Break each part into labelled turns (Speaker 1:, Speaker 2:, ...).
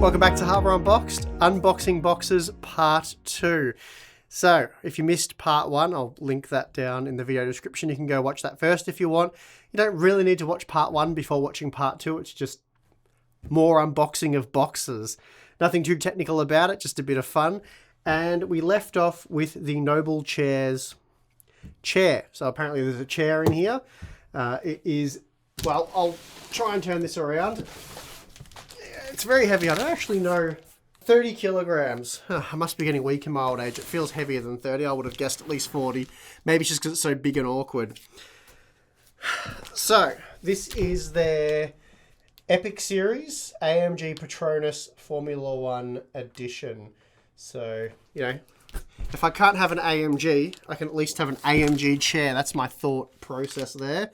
Speaker 1: Welcome back to Harbour Unboxed, Unboxing Boxes Part 2. So, if you missed Part 1, I'll link that down in the video description. You can go watch that first if you want. You don't really need to watch Part 1 before watching Part 2. It's just more unboxing of boxes. Nothing too technical about it, just a bit of fun. And we left off with the Noble Chair's chair. So apparently there's a chair in here. It is, well, I'll try and turn this around. It's very heavy. I don't actually know. 30 kilograms. I must be getting weak in my old age. It feels heavier than 30. I would have guessed at least 40. Maybe it's just because it's so big and awkward. So, this is their Epic Series AMG Patronus Formula 1 Edition. So, you know, if I can't have an AMG, I can at least have an AMG chair. That's my thought process there.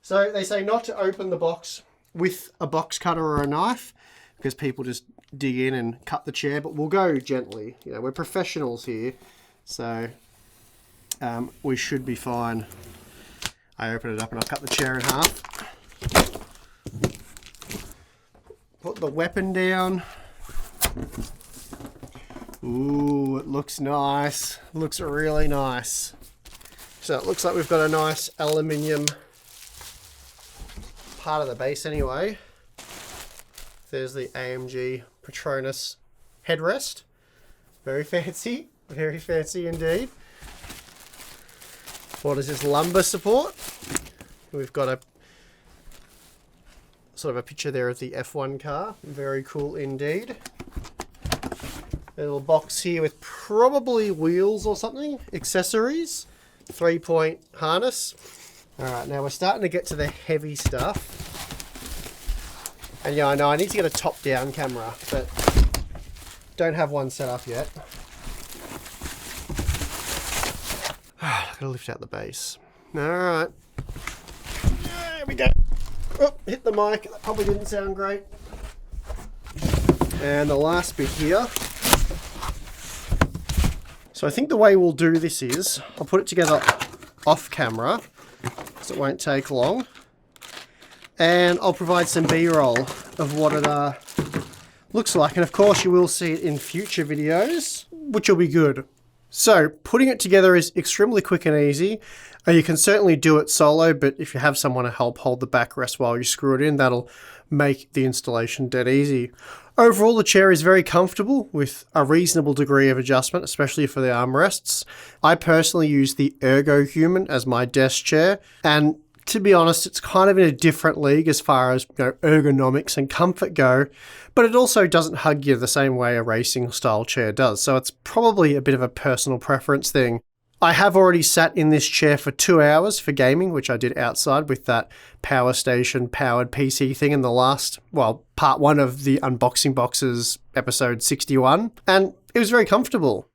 Speaker 1: So, they say not to open the box with a box cutter or a knife, because people just dig in and cut the chair, but we'll go gently. You know, we're professionals here, so we should be fine. I open it up and I'll cut the chair in half. Put the weapon down. Ooh, it looks nice. It looks really nice. So it looks like we've got a nice aluminium part of the base anyway. There's the AMG Patronus headrest. Very fancy indeed. What is this, lumbar support? We've got a sort of a picture there of the F1 car. Very cool indeed. A little box here with probably wheels or something. Accessories. 3-point harness. Alright, now we're starting to get to the heavy stuff. And yeah, I know I need to get a top-down camera, but don't have one set up yet. Gotta lift out the base. Alright. There we go. Oh, hit the mic. That probably didn't sound great. And the last bit here. So I think the way we'll do this is, I'll put it together off camera, because it won't take long. And I'll provide some B-roll of what it looks like. And of course you will see it in future videos, which will be good. So putting it together is extremely quick and easy. You can certainly do it solo, but if you have someone to help hold the backrest while you screw it in, that'll make the installation dead easy. Overall, the chair is very comfortable with a reasonable degree of adjustment, especially for the armrests. I personally use the Ergohuman as my desk chair, and to be honest, it's kind of in a different league as far as, you know, ergonomics and comfort go, but it also doesn't hug you the same way a racing style chair does, so it's probably a bit of a personal preference thing. I have already sat in this chair for 2 hours for gaming, which I did outside with that power station powered PC thing in the last, well, part 1 of the Unboxing Boxes episode 61, and it was very comfortable.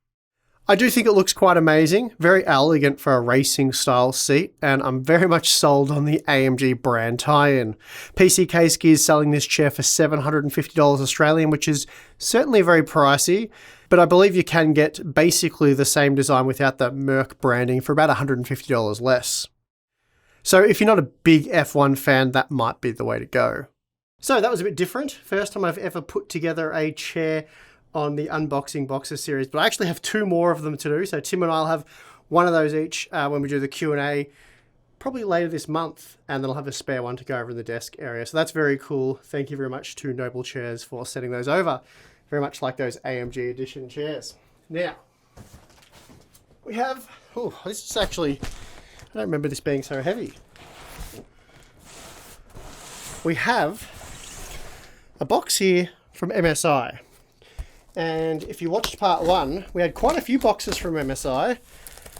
Speaker 1: I do think it looks quite amazing, very elegant for a racing style seat, and I'm very much sold on the AMG brand tie-in. PC Case Gear is selling this chair for $750 Australian, which is certainly very pricey, but I believe you can get basically the same design without the Merc branding for about $150 less. So if you're not a big F1 fan, that might be the way to go. So that was a bit different. First time I've ever put together a chair on the Unboxing Boxes series, but I actually have 2 more of them to do. So Tim and I'll have one of those each when we do the Q&A, probably later this month, and then I'll have a spare one to go over in the desk area. So that's very cool. Thank you very much to Noble Chairs for sending those over. Very much like those AMG edition chairs. Now, we have, oh, this is actually, I don't remember this being so heavy. We have a box here from MSI. And if you watched part 1, we had quite a few boxes from MSI.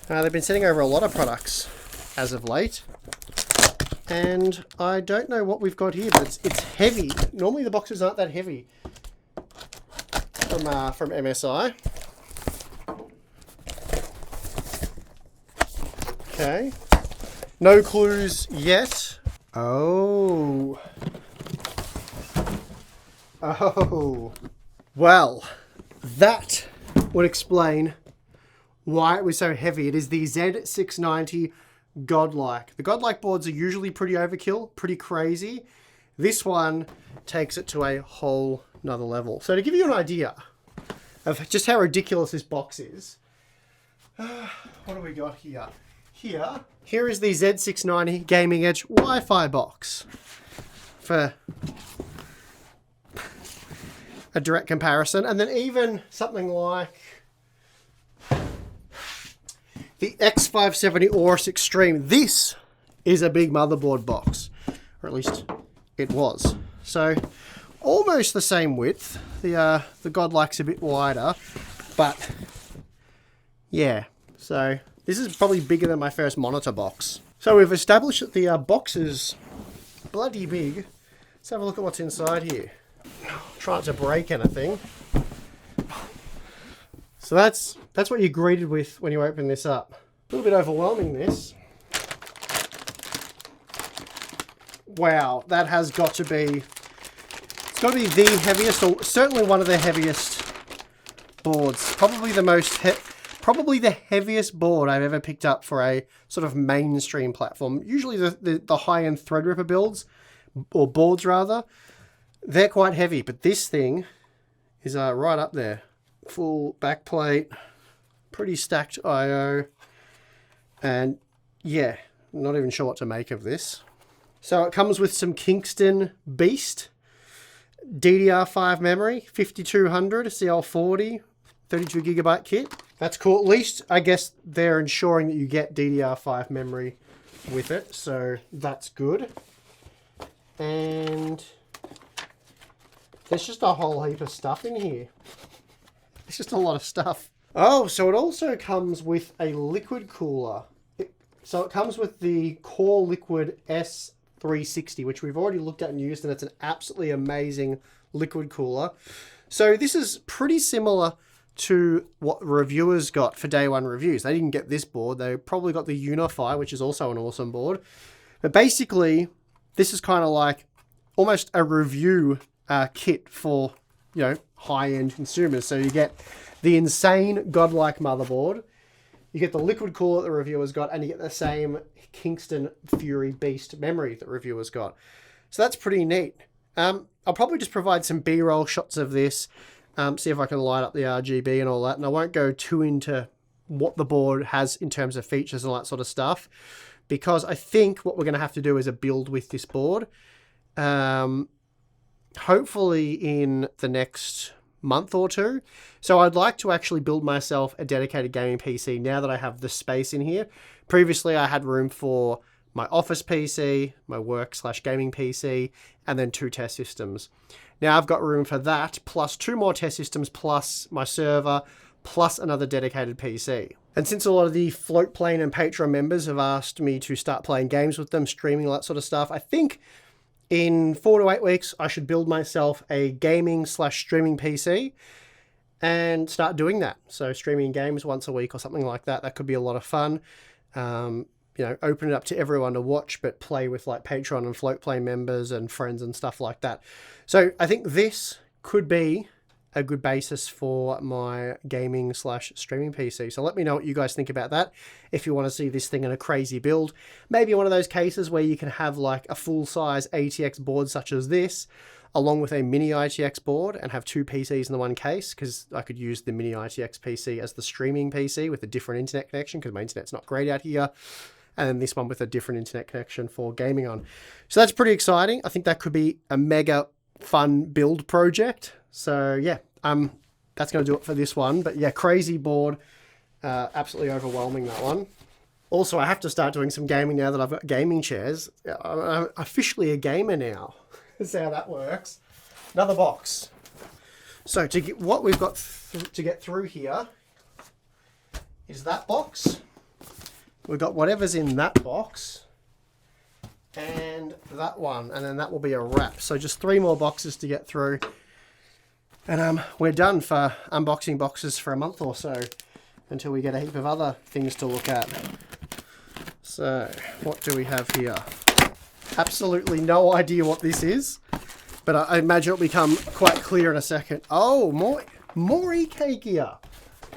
Speaker 1: They've been sending over a lot of products as of late. And I don't know what we've got here, but it's heavy. Normally the boxes aren't that heavy from MSI. Okay. No clues yet. Oh. Oh. Well, that would explain why it was so heavy. It is the Z690 Godlike. The Godlike boards are usually pretty overkill, pretty crazy. This one takes it to a whole another level. So to give you an idea of just how ridiculous this box is, what do we got here? Here is the Z690 Gaming Edge Wi-Fi box for a direct comparison. And then even something like the X570 Aorus Extreme. This is a big motherboard box, or at least it was. So almost the same width. The Godlike's a bit wider, but yeah. So this is probably bigger than my first monitor box. So we've established that the box is bloody big. Let's have a look at what's inside here. Try not to break anything. So that's what you're greeted with when you open this up. A little bit overwhelming, this. Wow, that has got to be... It's got to be the heaviest, or certainly one of the heaviest boards. Probably the most... Probably the heaviest board I've ever picked up for a sort of mainstream platform. Usually the high-end Threadripper builds, or boards rather, they're quite heavy, but this thing is right up there. Full backplate, pretty stacked I/O, and yeah, not even sure what to make of this. So it comes with some Kingston Beast, DDR5 memory, 5200 CL40, 32GB kit. That's cool. At least, I guess, they're ensuring that you get DDR5 memory with it, so that's good. And there's just a whole heap of stuff in here. It's just a lot of stuff. Oh, so it also comes with a liquid cooler. So it comes with the Core Liquid S360, which we've already looked at and used, and it's an absolutely amazing liquid cooler. So this is pretty similar to what reviewers got for day one reviews. They didn't get this board. They probably got the Unify, which is also an awesome board. But basically, this is kind of like almost a review kit for, you know, high-end consumers. So you get the insane Godlike motherboard, you get the liquid cooler that the reviewers got, and you get the same Kingston Fury Beast memory that reviewers got. So that's pretty neat. I'll probably just provide some B-roll shots of this, see if I can light up the RGB and all that, and I won't go too into what the board has in terms of features and all that sort of stuff, because I think what we're going to have to do is a build with this board. Hopefully in the next month or two. So I'd like to actually build myself a dedicated gaming PC now that I have the space in here. Previously I had room for my office PC, my work/gaming PC, and then 2 test systems. Now I've got room for that, plus 2 more test systems, plus my server, plus another dedicated PC. And since a lot of the Floatplane and Patreon members have asked me to start playing games with them, streaming, all that sort of stuff, I think in 4 to 8 weeks, I should build myself a gaming/streaming PC and start doing that. So streaming games once a week or something like that. That could be a lot of fun. You know, open it up to everyone to watch, but play with like Patreon and Floatplane members and friends and stuff like that. So I think this could be a good basis for my gaming/streaming PC. So let me know what you guys think about that. If you want to see this thing in a crazy build, maybe one of those cases where you can have like a full-size ATX board such as this, along with a mini ITX board, and have 2 PCs in the one case, because I could use the mini ITX PC as the streaming PC with a different internet connection, because my internet's not great out here, and then this one with a different internet connection for gaming on. So that's pretty exciting. I think that could be a mega fun build project. So yeah, that's going to do it for this one. But yeah, crazy board, absolutely overwhelming, that one. Also, I have to start doing some gaming now that I've got gaming chairs. I'm officially a gamer now. That's how that works. Another box. So to get what we've got to get through here is that box. We've got whatever's in that box and that one, and then that will be a wrap. So just 3 more boxes to get through, and we're done for unboxing boxes for a month or so until we get a heap of other things to look at. So what do we have here? Absolutely no idea what this is, but I imagine it'll become quite clear in a second. Oh, more EK gear.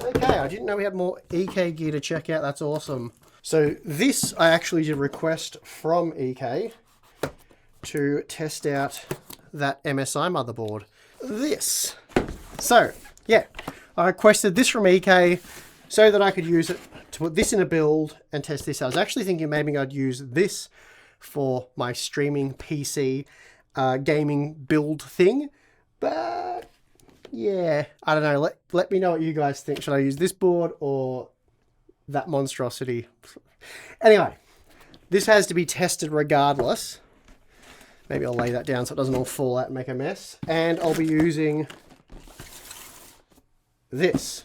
Speaker 1: Okay, I didn't know we had more EK gear to check out. That's awesome. So this I actually did request from EK to test out that MSI motherboard. this. So, yeah, I requested this from EK so that I could use it to put this in a build and test this. I was actually thinking maybe I'd use this for my streaming PC gaming build thing, but yeah, I don't know. Let me know what you guys think. Should I use this board or that monstrosity? Anyway, this has to be tested regardless. Maybe I'll lay that down so it doesn't all fall out and make a mess. And I'll be using this,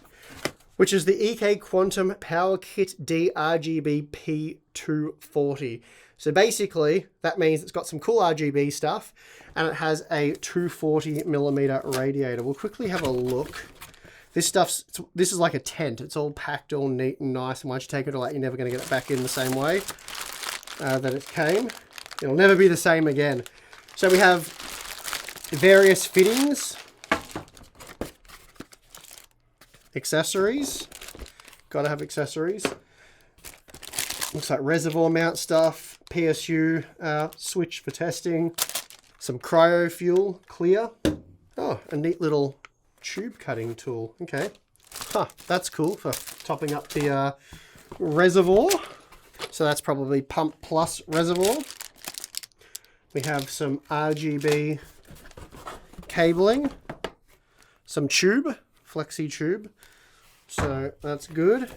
Speaker 1: which is the EK Quantum Power Kit D Rgb P240. So basically, that means it's got some cool RGB stuff, and it has a 240mm radiator. We'll quickly have a look. This is like a tent. It's all packed, all neat and nice, and once you take it all out, you're never going to get it back in the same way that it came. It'll never be the same again. So we have various fittings, accessories. Gotta have accessories. Looks like reservoir mount stuff, PSU switch for testing, some cryo fuel clear. Oh, a neat little tube cutting tool. Okay. Huh, that's cool for topping up the reservoir. So that's probably pump plus reservoir. We have some RGB cabling, some tube, flexi tube. So that's good.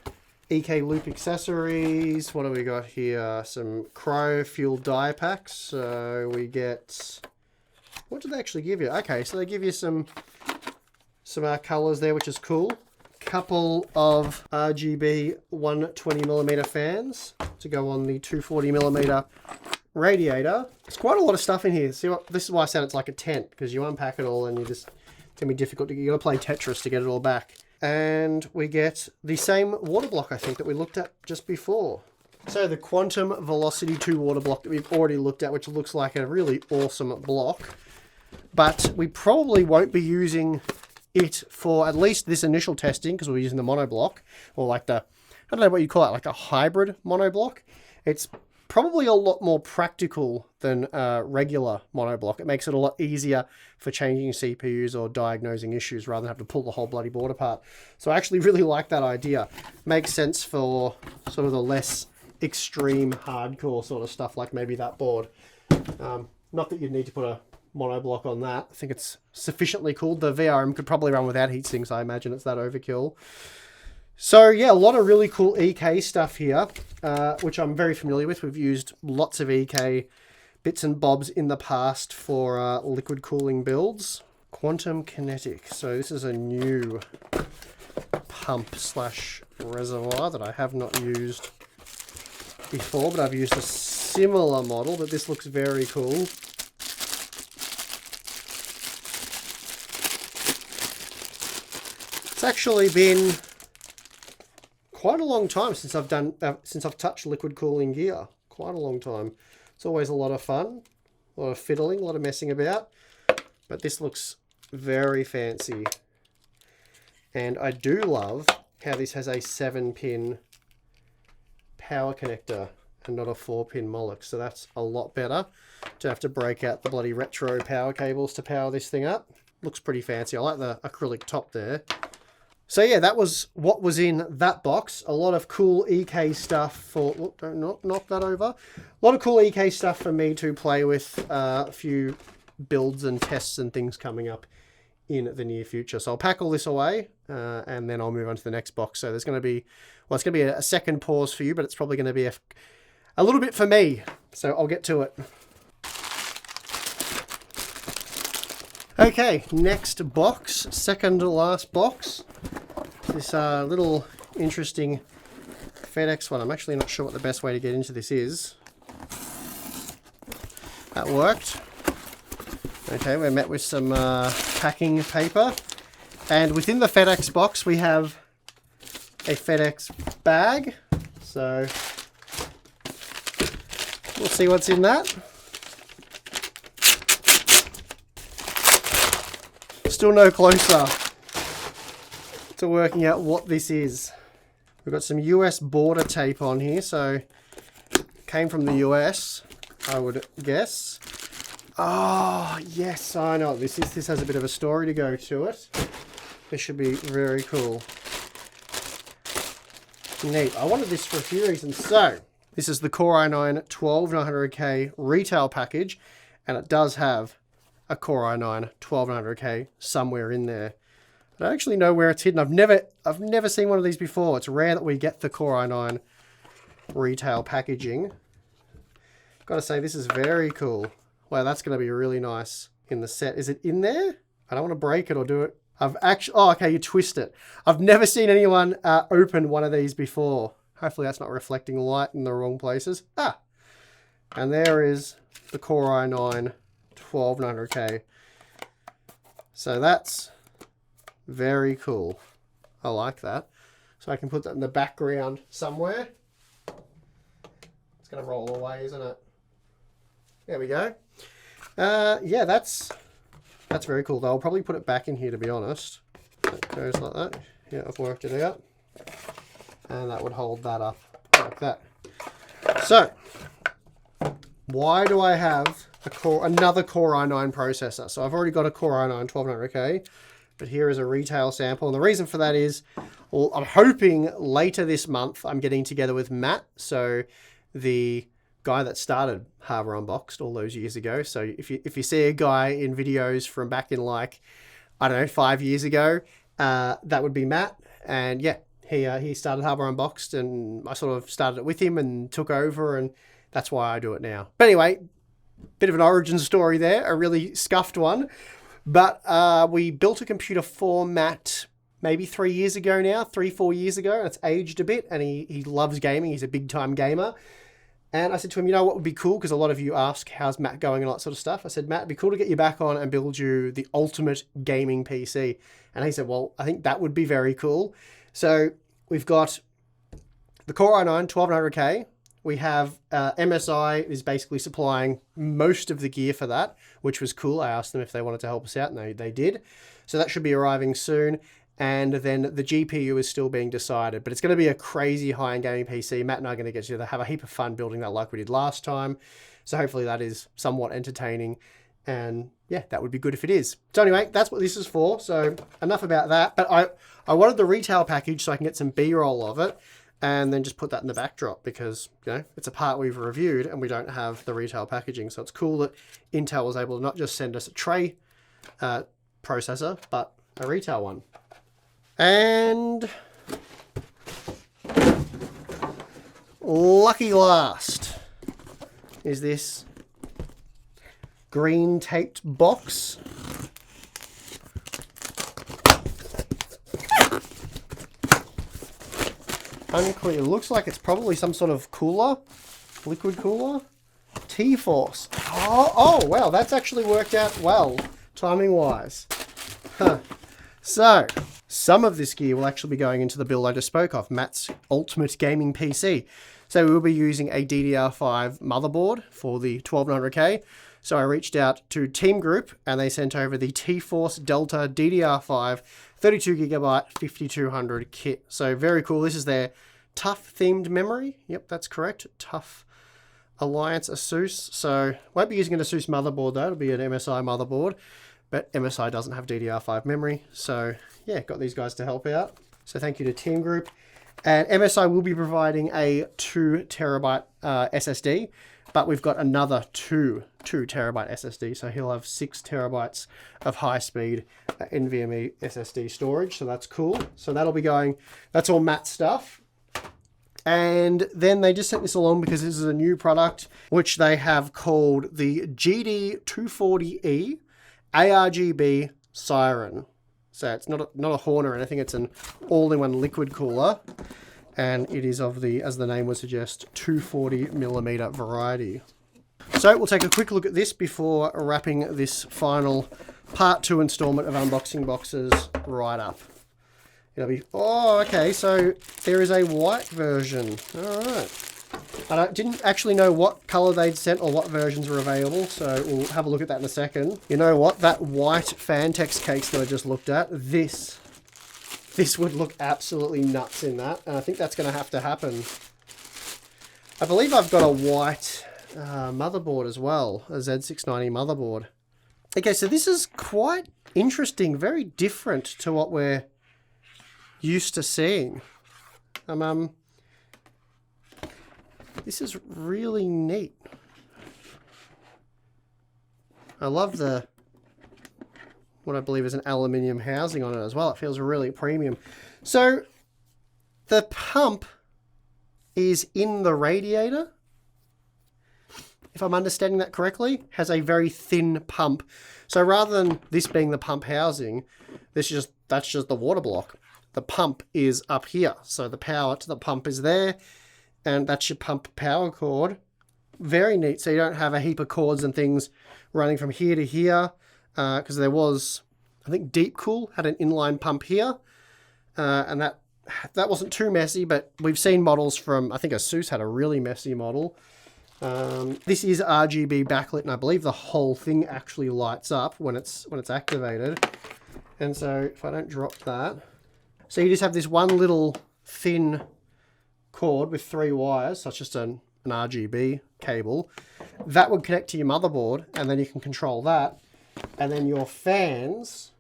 Speaker 1: EK loop accessories. What do we got here? Some cryo fuel die packs. So we get, what do they actually give you? Okay, so they give you some colors there, which is cool. Couple of RGB 120mm fans to go on the 240mm radiator. There's quite a lot of stuff in here. See what? This is why I said it's like a tent, because you unpack it all and it's gonna be difficult to. You gotta play Tetris to get it all back. And we get the same water block, I think, that we looked at just before. So the Quantum Velocity 2 water block that we've already looked at, which looks like a really awesome block, but we probably won't be using it for at least this initial testing, because we're using the mono block, or like the, I don't know what you call it, like a hybrid mono block. It's probably a lot more practical than a regular monoblock. It makes it a lot easier for changing CPUs or diagnosing issues rather than have to pull the whole bloody board apart. So I actually really like that idea. Makes sense for sort of the less extreme hardcore sort of stuff, like maybe that board. Not that you'd need to put a monoblock on that. I think it's sufficiently cool. The VRM could probably run without heatsinks. I imagine it's that overkill. So yeah, a lot of really cool EK stuff here, which I'm very familiar with. We've used lots of EK bits and bobs in the past for liquid cooling builds. Quantum Kinetic. So this is a new pump slash reservoir that I have not used before, but I've used a similar model, but this looks very cool. It's actually been quite a long time since I've touched liquid cooling gear. Quite a long time. It's always a lot of fun, a lot of fiddling, a lot of messing about. But this looks very fancy. And I do love how this has a 7-pin power connector and not a 4-pin Molex. So that's a lot better. Don't have to break out the bloody retro power cables to power this thing up. Looks pretty fancy. I like the acrylic top there. So yeah, that was what was in that box. A lot of cool EK stuff for, oh, don't knock that over. A lot of cool EK stuff for me to play with, a few builds and tests and things coming up in the near future. So I'll pack all this away and then I'll move on to the next box. So there's going to be, well, it's going to be a second pause for you, but it's probably going to be a little bit for me. So I'll get to it. Okay, next box, second to last box. This little interesting FedEx one. I'm actually not sure what the best way to get into this is. That worked. Okay, we're met with some packing paper. And within the FedEx box, we have a FedEx bag. So we'll see what's in that. Still no closer to working out what this is. We've got some US border tape on here, so it came from the US, I would guess. Oh, yes, I know what this is. This has a bit of a story to go to it. This should be very cool. Neat. I wanted this for a few reasons. So, this is the Core i9 12900K retail package, and it does have a Core i9 12900K somewhere in there. I don't actually know where it's hidden. I've never seen one of these before. It's rare that we get the Core i9 retail packaging. Gotta say, this is very cool. Wow, that's going to be really nice in the set. Is it in there? I don't want to break it or do it. I've actually... Oh, okay, you twist it. I've never seen anyone open one of these before. Hopefully that's not reflecting light in the wrong places. Ah! And there is the Core i9 12900K. So that's very cool. I like that. So I can put that in the background somewhere. It's going to roll away, isn't it? There we go. Yeah, that's very cool. I'll probably put it back in here, to be honest. It goes like that. Yeah, I've worked it out. And that would hold that up like that. So, why do I have another Core i9 processor? So I've already got a Core i9 12900K, but here is a retail sample. And the reason for that is, well, I'm hoping later this month I'm getting together with Matt. So the guy that started Harbour Unboxed all those years ago. So if you see a guy in videos from back in, like, I don't know, 5 years ago, that would be Matt. And yeah, he started Harbour Unboxed, and I sort of started it with him and took over, and that's why I do it now. But anyway, bit of an origin story there, a really scuffed one. But we built a computer for Matt maybe 3 years ago now, 3-4 years ago, and it's aged a bit, and he loves gaming. He's a big time gamer. And I said to him, you know what would be cool? Because a lot of you ask, how's Matt going and all that sort of stuff. I said, Matt, it'd be cool to get you back on and build you the ultimate gaming PC. And he said, well, I think that would be very cool. So we've got the Core i9 12900K. We have MSI is basically supplying most of the gear for that, which was cool. I asked them if they wanted to help us out, and they did. So that should be arriving soon. And then the GPU is still being decided, but it's going to be a crazy high-end gaming PC. Matt and I are going to get together, have a heap of fun building that like we did last time. So hopefully that is somewhat entertaining. And yeah, that would be good if it is. So anyway, that's what this is for. So enough about that. But I wanted the retail package so I can get some B-roll of it and then just put that in the backdrop because, you know, it's a part we've reviewed and we don't have the retail packaging. So it's cool that Intel was able to not just send us a tray processor, but a retail one. And lucky last is this green taped box. Unclear. It looks like it's probably some sort of cooler, liquid cooler. T-Force. Oh, wow, that's actually worked out well, timing-wise. Huh. So, some of this gear will actually be going into the build I just spoke of, Matt's ultimate gaming PC. So we will be using a DDR5 motherboard for the 12900K. So I reached out to Team Group and they sent over the T-Force Delta DDR5 32GB 5200 kit. So very cool. This is their Tough themed memory. Yep, that's correct. Tough Alliance Asus. So won't be using an Asus motherboard though. It'll be an MSI motherboard. But MSI doesn't have DDR5 memory. So yeah, got these guys to help out. So thank you to Team Group. And MSI will be providing a 2TB SSD, but we've got another 2 2TB SSD. So he'll have 6TB of high-speed Nvme SSD storage. So that's cool. So that'll be going, that's all Matt stuff. And then they just sent this along because this is a new product, which they have called the GD240E Rgb Siren. So it's not a horn or anything, it's an all-in-one liquid cooler. And it is of the, as the name would suggest, 240mm variety. So we'll take a quick look at this before wrapping this final part 2 installment of unboxing boxes right up. It'll be, oh, okay, so there is a white version. All right. I didn't actually know what color they'd sent or what versions were available, so we'll have a look at that in a second. You know what? That white Fantex case that I just looked at, this would look absolutely nuts in that, and I think that's going to have to happen. I believe I've got a white motherboard as well, a Z690 motherboard. Okay, so this is quite interesting, very different to what we're used to seeing. This is really neat. I love what I believe is an aluminium housing on it as well. It feels really premium. So the pump is in the radiator, if I'm understanding that correctly. Has a very thin pump. So rather than this being the pump housing, that's just the water block. The pump is up here. So the power to the pump is there, and that's your pump power cord. Very neat. So you don't have a heap of cords and things running from here to here, because there was, I think Deep Cool had an inline pump here, and that wasn't too messy, but we've seen models from, I think Asus had a really messy model. This is RGB backlit, and I believe the whole thing actually lights up when it's activated. And so if I don't drop that, so you just have this one little thin cord with 3 wires, so it's just an RGB cable. That would connect to your motherboard, and then you can control that. And then your fans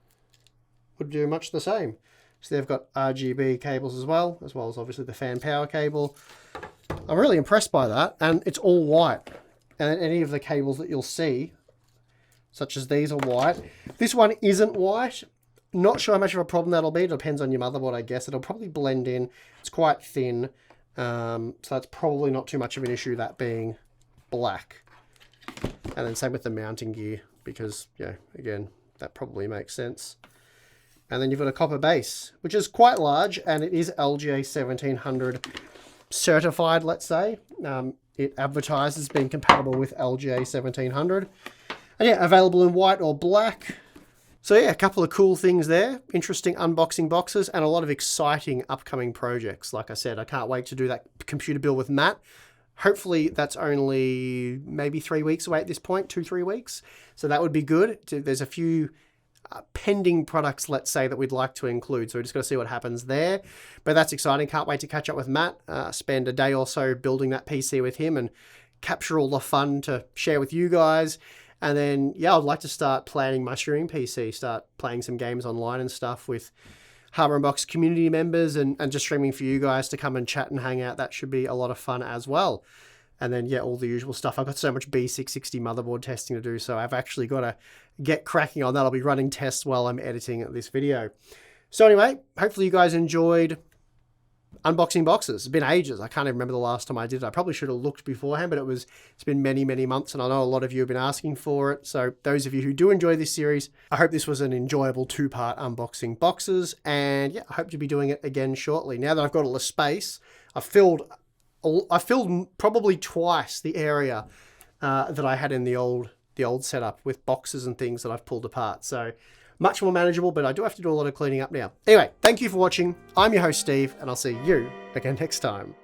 Speaker 1: would do much the same. So they've got RGB cables as well as obviously the fan power cable. I'm really impressed by that, and it's all white. And any of the cables that you'll see, such as these, are white. This one isn't white. Not sure how much of a problem that'll be. It depends on your motherboard, I guess. It'll probably blend in. It's quite thin, so that's probably not too much of an issue, that being black. And then same with the mounting gear, because, yeah, again, that probably makes sense. And then you've got a copper base, which is quite large, and it is LGA 1700 certified, let's say. It advertises being compatible with LGA 1700. And yeah, available in white or black. So yeah, a couple of cool things there. Interesting unboxing boxes and a lot of exciting upcoming projects. Like I said, I can't wait to do that computer build with Matt. Hopefully that's only maybe 3 weeks away at this point, 2-3 weeks. So that would be good. There's a few pending products, let's say, that we'd like to include. So we're just going to see what happens there. But that's exciting. Can't wait to catch up with Matt, spend a day or so building that PC with him and capture all the fun to share with you guys. And then, yeah, I'd like to start planning my streaming PC, start playing some games online and stuff with Hardware Unboxed community members and just streaming for you guys to come and chat and hang out. That should be a lot of fun as well. And then, yeah, all the usual stuff. I've got so much B660 motherboard testing to do, so I've actually got to get cracking on that. I'll be running tests while I'm editing this video. So anyway, hopefully you guys enjoyed unboxing boxes. It's been ages. I can't even remember the last time I did it. I probably should have looked beforehand, but it's been many, many months, and I know a lot of you have been asking for it. So those of you who do enjoy this series, I hope this was an enjoyable 2-part unboxing boxes, and yeah, I hope to be doing it again shortly. Now that I've got all the space, I filled probably twice the area that I had in the old setup with boxes and things that I've pulled apart. So much more manageable, but I do have to do a lot of cleaning up now. Anyway, thank you for watching. I'm your host, Steve, and I'll see you again next time.